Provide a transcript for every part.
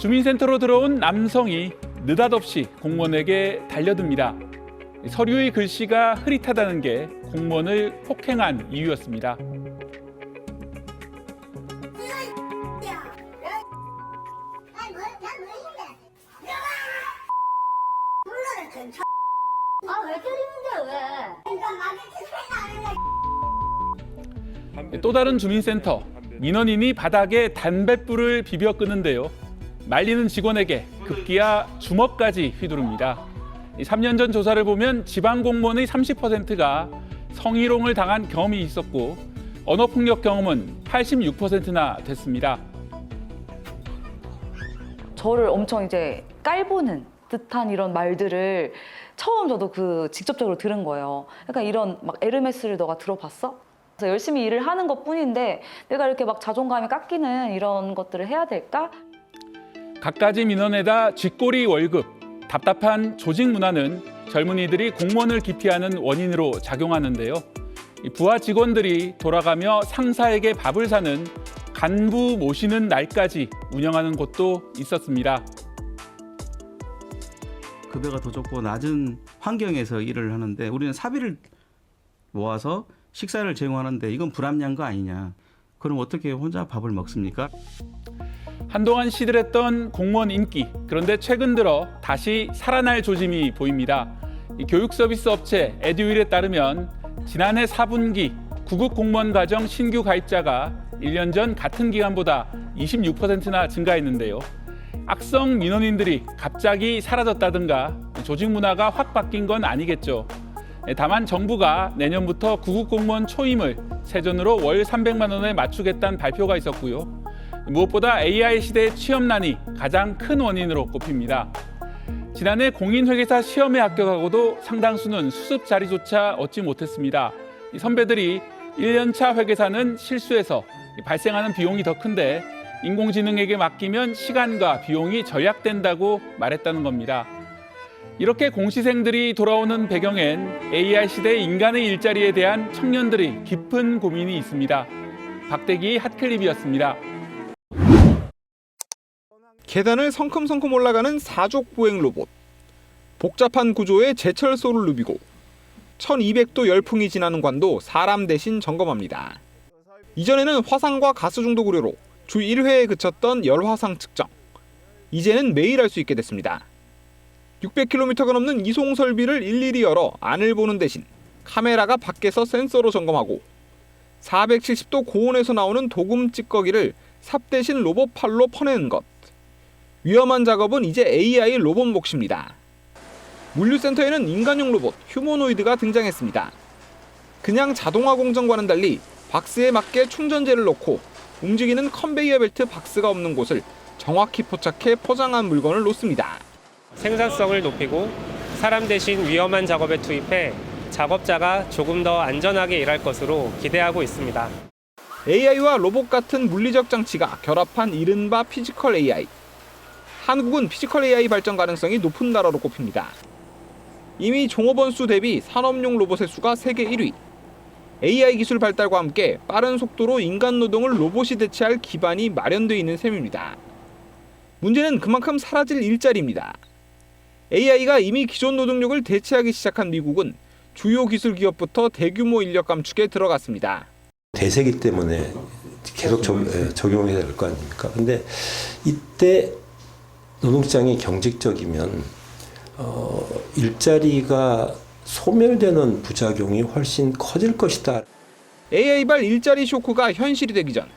주민센터로 들어온 남성이 느닷없이 공무원에게 달려듭니다. 서류의 글씨가 흐릿하다는 게 공무원을 폭행한 이유였습니다. 왜 때리는데 왜? 또 다른 주민센터, 민원인이 바닥에 담뱃불을 비벼 끄는데요. 말리는 직원에게 급기야 주먹까지 휘두릅니다. 3년 전 조사를 보면 지방 공무원의 30%가 성희롱을 당한 경험이 있었고 언어폭력 경험은 86%나 됐습니다. 저를 엄청 이제 깔보는 듯한 이런 말들을 처음 저도 직접적으로 들은 거예요. 그러니까 이런 막 에르메스를 너가 들어봤어? 그래서 열심히 일을 하는 것뿐인데 내가 이렇게 막 자존감이 깎이는 이런 것들을 해야 될까? 갖가지 민원에다 쥐꼬리 월급, 답답한 조직 문화는 젊은이들이 공무원을 기피하는 원인으로 작용하는데요. 부하 직원들이 돌아가며 상사에게 밥을 사는 간부 모시는 날까지 운영하는 곳도 있었습니다. 급여가 더 적고 낮은 환경에서 일을 하는데 우리는 사비를 모아서 식사를 제공하는데 이건 불합리한 거 아니냐. 그럼 어떻게 혼자 밥을 먹습니까? 한동안 시들했던 공무원 인기, 그런데 최근 들어 다시 살아날 조짐이 보입니다. 교육 서비스 업체 에듀윌에 따르면 지난해 4분기 구급 공무원 과정 신규 가입자가 1년 전 같은 기간보다 26%나 증가했는데요. 악성 민원인들이 갑자기 사라졌다든가 조직 문화가 확 바뀐 건 아니겠죠. 다만 정부가 내년부터 구급 공무원 초임을 세전으로 월 300만 원에 맞추겠다는 발표가 있었고요. 무엇보다 AI 시대의 취업난이 가장 큰 원인으로 꼽힙니다. 지난해 공인회계사 시험에 합격하고도 상당수는 수습 자리조차 얻지 못했습니다. 선배들이 1년차 회계사는 실수해서 발생하는 비용이 더 큰데 인공지능에게 맡기면 시간과 비용이 절약된다고 말했다는 겁니다. 이렇게 공시생들이 돌아오는 배경엔 AI 시대 인간의 일자리에 대한 청년들의 깊은 고민이 있습니다. 박대기 핫클립이었습니다. 계단을 성큼성큼 올라가는 사족 보행 로봇. 복잡한 구조의 제철소를 누비고 1200도 열풍이 지나는 관도 사람 대신 점검합니다. 이전에는 화상과 가스 중독 우려로 주 1회에 그쳤던 열화상 측정. 이제는 매일 할 수 있게 됐습니다. 600km가 넘는 이송 설비를 일일이 열어 안을 보는 대신 카메라가 밖에서 센서로 점검하고 470도 고온에서 나오는 도금 찌꺼기를 삽 대신 로봇 팔로 퍼내는 것. 위험한 작업은 이제 AI 로봇 몫입니다. 물류센터에는 인간용 로봇 휴머노이드가 등장했습니다. 그냥 자동화 공정과는 달리 박스에 맞게 충전재를 넣고 움직이는 컨베이어 벨트 박스가 없는 곳을 정확히 포착해 포장한 물건을 놓습니다. 생산성을 높이고 사람 대신 위험한 작업에 투입해 작업자가 조금 더 안전하게 일할 것으로 기대하고 있습니다. AI와 로봇 같은 물리적 장치가 결합한 이른바 피지컬 AI. 한국은 피지컬 AI 발전 가능성이 높은 나라로 꼽힙니다. 이미 종업원 수 대비 산업용 로봇의 수가 세계 1위. AI 기술 발달과 함께 빠른 속도로 인간 노동을 로봇이 대체할 기반이 마련되어 있는 셈입니다. 문제는 그만큼 사라질 일자리입니다. AI가 이미 기존 노동력을 대체하기 시작한 미국은 주요 기술 기업부터 대규모 인력 감축에 들어갔습니다. 대세기 때문에 계속 적용해야 될 거 아닙니까? 근데 이때 노동시장이 경직적이면 일자리가 소멸되는 부작용이 훨씬 커질 것이다. AI발 일자리 쇼크가 현실이 되기 전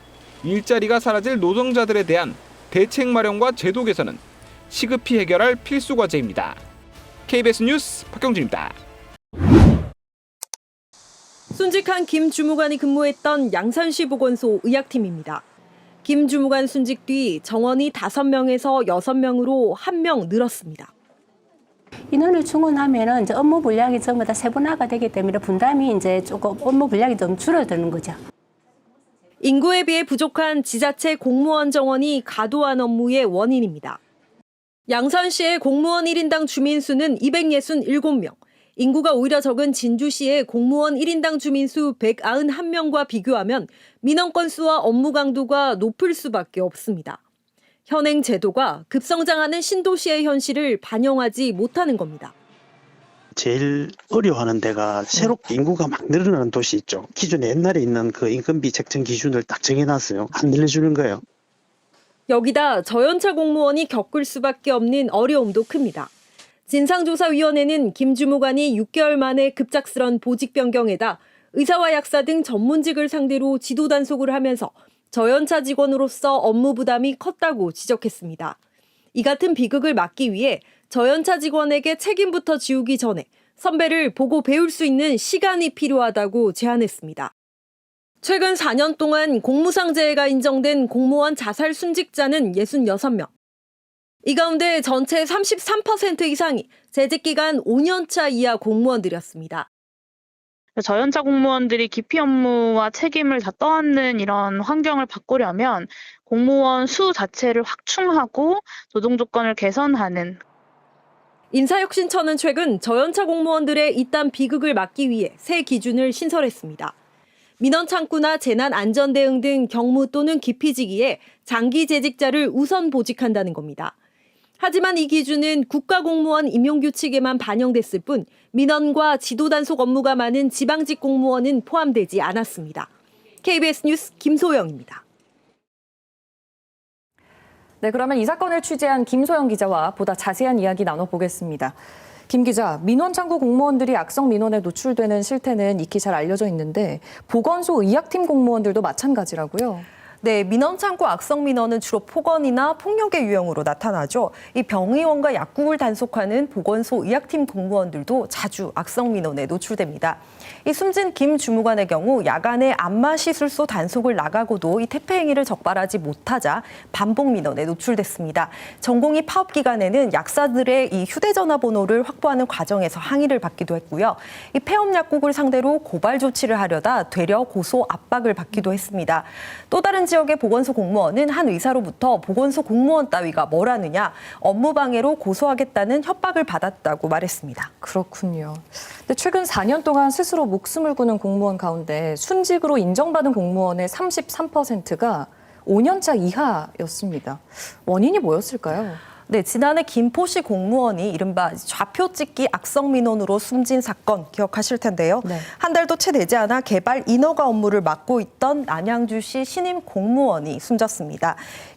일자리가 사라질 노동자들에 대한 대책 마련과 제도 개선은 시급히 해결할 필수 과제입니다. KBS 뉴스 박경준입니다. 순직한 김 주무관이 근무했던 양산시 보건소 의학팀입니다. 김 주무관 순직 뒤 정원이 5명에서 6명으로 1명 늘었습니다. 인원을 충원하면 이제 업무 분량이 전부 다 세분화가 되기 때문에 분담이 이제 조금 업무 분량이 좀 줄어드는 거죠. 인구에 비해 부족한 지자체 공무원 정원이 과도한 업무의 원인입니다. 양산시의 공무원 1인당 주민수는 267명, 인구가 오히려 적은 진주시의 공무원 1인당 주민수 191명과 비교하면 민원 건수와 업무 강도가 높을 수밖에 없습니다. 현행 제도가 급성장하는 신도시의 현실을 반영하지 못하는 겁니다. 제일 어려워하는 데가 새롭게 인구가 막 늘어나는 도시 있죠. 기존에 옛날에 있는 그 인건비 책정 기준을 딱 정해놨어요. 안 늘려주는 거예요. 여기다 저연차 공무원이 겪을 수밖에 없는 어려움도 큽니다. 진상조사위원회는 김 주무관이 6개월 만에 급작스런 보직 변경에다 의사와 약사 등 전문직을 상대로 지도 단속을 하면서 저연차 직원으로서 업무 부담이 컸다고 지적했습니다. 이 같은 비극을 막기 위해 저연차 직원에게 책임부터 지우기 전에 선배를 보고 배울 수 있는 시간이 필요하다고 제안했습니다. 최근 4년 동안 공무상재해가 인정된 공무원 자살 순직자는 66명. 이 가운데 전체 33% 이상이 재직기간 5년차 이하 공무원들이었습니다. 저연차 공무원들이 기피 업무와 책임을 다 떠안는 이런 환경을 바꾸려면 공무원 수 자체를 확충하고 노동 조건을 개선하는. 인사혁신처는 최근 저연차 공무원들의 이딴 비극을 막기 위해 새 기준을 신설했습니다. 민원창구나 재난안전대응 등 경무 또는 기피직위에 장기 재직자를 우선 보직한다는 겁니다. 하지만 이 기준은 국가공무원 임용규칙에만 반영됐을 뿐 민원과 지도단속 업무가 많은 지방직 공무원은 포함되지 않았습니다. KBS 뉴스 김소영입니다. 네, 그러면 이 사건을 취재한 김소영 기자와 보다 자세한 이야기 나눠보겠습니다. 김 기자, 민원창구 공무원들이 악성 민원에 노출되는 실태는 익히 잘 알려져 있는데 보건소 의학팀 공무원들도 마찬가지라고요? 네, 민원창구 악성 민원은 주로 폭언이나 폭력의 유형으로 나타나죠. 이 병의원과 약국을 단속하는 보건소 의학팀 공무원들도 자주 악성 민원에 노출됩니다. 이 숨진 김 주무관의 경우 야간에 안마시술소 단속을 나가고도 이 퇴폐 행위를 적발하지 못하자 반복 민원에 노출됐습니다. 전공의 파업 기간에는 약사들의 이 휴대전화 번호를 확보하는 과정에서 항의를 받기도 했고요. 이 폐업 약국을 상대로 고발 조치를 하려다 되려 고소 압박을 받기도 했습니다. 또 다른 지역의 보건소 공무원은 한 의사로부터 보건소 공무원 따위가 뭘 하느냐, 업무 방해로 고소하겠다는 협박을 받았다고 말했습니다. 그렇군요. 근데 최근 4년 동안 스스로 목숨을 구는 공무원 가운데 순직으로 인정받은 공무원의 33%가 5년차 이하였습니다. 원인이 뭐였을까요? 네, 지난해 김포시 공무원이 이른바 좌표 찍기 악성 민원으로 숨진 사건 기억하실 텐데요. 네. 한 달도 채 되지 않아 개발 인허가 업무를 맡고 있던 남양주시 신임 공무원이 숨졌습니다.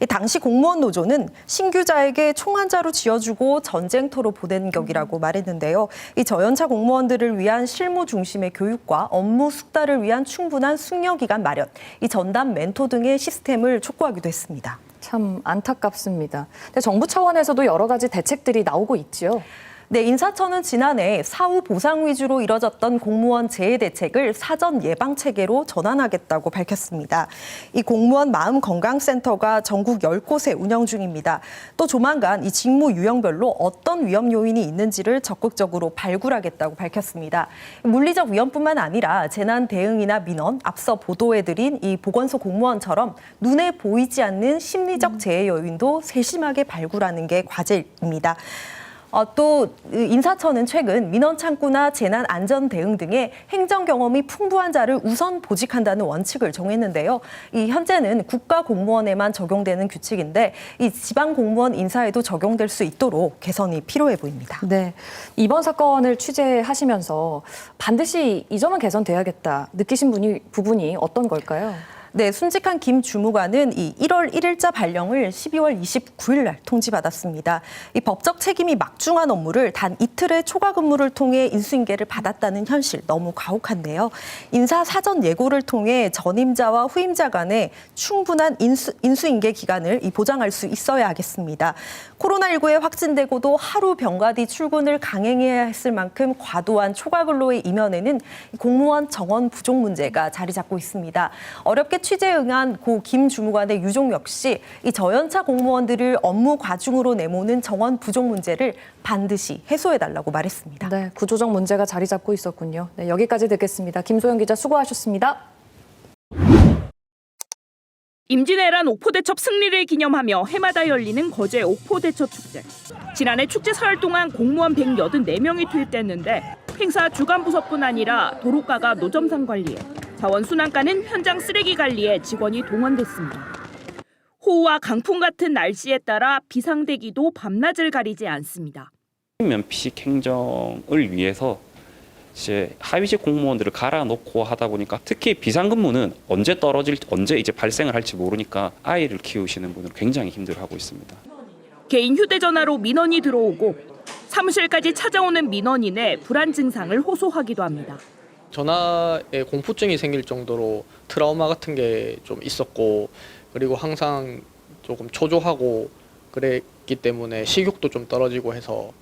당시 공무원 노조는 신규자에게 총한자로 지어주고 전쟁터로 보낸 격이라고 말했는데요. 이 저연차 공무원들을 위한 실무 중심의 교육과 업무 숙달을 위한 충분한 숙려 기간 마련, 이 전담 멘토 등의 시스템을 촉구하기도 했습니다. 참 안타깝습니다. 근데 정부 차원에서도 여러 가지 대책들이 나오고 있지요. 네, 인사처는 지난해 사후 보상 위주로 이뤄졌던 공무원 재해 대책을 사전 예방 체계로 전환하겠다고 밝혔습니다. 이 공무원 마음건강센터가 전국 10곳에 운영 중입니다. 또 조만간 이 직무 유형별로 어떤 위험 요인이 있는지를 적극적으로 발굴하겠다고 밝혔습니다. 물리적 위험뿐만 아니라 재난 대응이나 민원, 앞서 보도해드린 이 보건소 공무원처럼 눈에 보이지 않는 심리적 재해 요인도 세심하게 발굴하는 게 과제입니다. 또 인사처는 최근 민원 창구나 재난 안전 대응 등의 행정 경험이 풍부한 자를 우선 보직한다는 원칙을 정했는데요. 이 현재는 국가 공무원에만 적용되는 규칙인데 이 지방 공무원 인사에도 적용될 수 있도록 개선이 필요해 보입니다. 네, 이번 사건을 취재하시면서 반드시 이 점은 개선돼야겠다 느끼신 부분이 어떤 걸까요? 네, 순직한 김 주무관은 이 1월 1일자 발령을 12월 29일 날 통지받았습니다. 이 법적 책임이 막중한 업무를 단 이틀의 초과 근무를 통해 인수인계를 받았다는 현실 너무 가혹한데요. 인사 사전 예고를 통해 전임자와 후임자 간에 충분한 인수인계 기간을 보장할 수 있어야 하겠습니다. 코로나19에 확진되고도 하루 병가 뒤 출근을 강행해야 했을 만큼 과도한 초과 근로의 이면에는 공무원 정원 부족 문제가 자리 잡고 있습니다. 어렵게 취재에 응한 고 김 주무관의 유족 역시 이 저연차 공무원들을 업무 과중으로 내모는 정원 부족 문제를 반드시 해소해달라고 말했습니다. 네, 구조적 문제가 자리 잡고 있었군요. 네, 여기까지 듣겠습니다. 김소영 기자 수고하셨습니다. 임진왜란 옥포대첩 승리를 기념하며 해마다 열리는 거제 옥포대첩 축제. 지난해 축제 사흘 동안 공무원 184명이 투입됐는데 행사 주간 부서뿐 아니라 도로가가 노점상 관리에, 자원순환과는 현장 쓰레기 관리에 직원이 동원됐습니다. 호우와 강풍 같은 날씨에 따라 비상대기도 밤낮을 가리지 않습니다. 면피식 행정을 위해서 이제 하위직 공무원들을 갈아놓고 하다 보니까 특히 비상근무는 언제 이제 발생을 할지 모르니까 아이를 키우시는 분은 굉장히 힘들어하고 있습니다. 개인 휴대전화로 민원이 들어오고 사무실까지 찾아오는 민원인의 불안 증상을 호소하기도 합니다. 전화에 공포증이 생길 정도로 트라우마 같은 게 좀 있었고, 그리고 항상 조금 초조하고 그랬기 때문에 식욕도 좀 떨어지고 해서.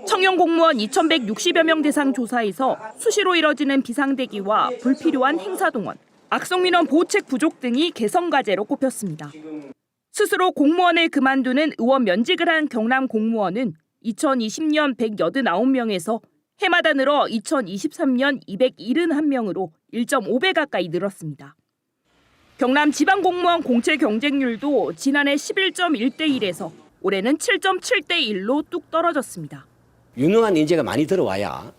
청년 공무원 2,160여 명 대상 조사에서 수시로 이뤄지는 비상대기와 불필요한 행사동원, 악성민원 보호책 부족 등이 개선 과제로 꼽혔습니다. 스스로 공무원을 그만두는 의원 면직을 한 경남 공무원은 2020년 189명에서 해마다 늘어 2023년 271명으로 1.5배 가까이 늘었습니다. 경남 지방공무원 공채 경쟁률도 지난해 11.1대 1에서 올해는 7.7대 1로 뚝 떨어졌습니다. 유능한 인재가 많이 들어와야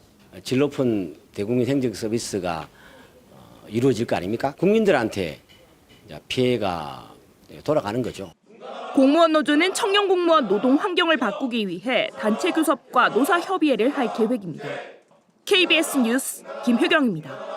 질 높은 대국민 행정 서비스가 이루어질 거 아닙니까? 국민들한테 피해가 돌아가는 거죠. 공무원 노조는 청년 공무원 노동 환경을 바꾸기 위해 단체 교섭과 노사 협의회를 할 계획입니다. KBS 뉴스 김효경입니다.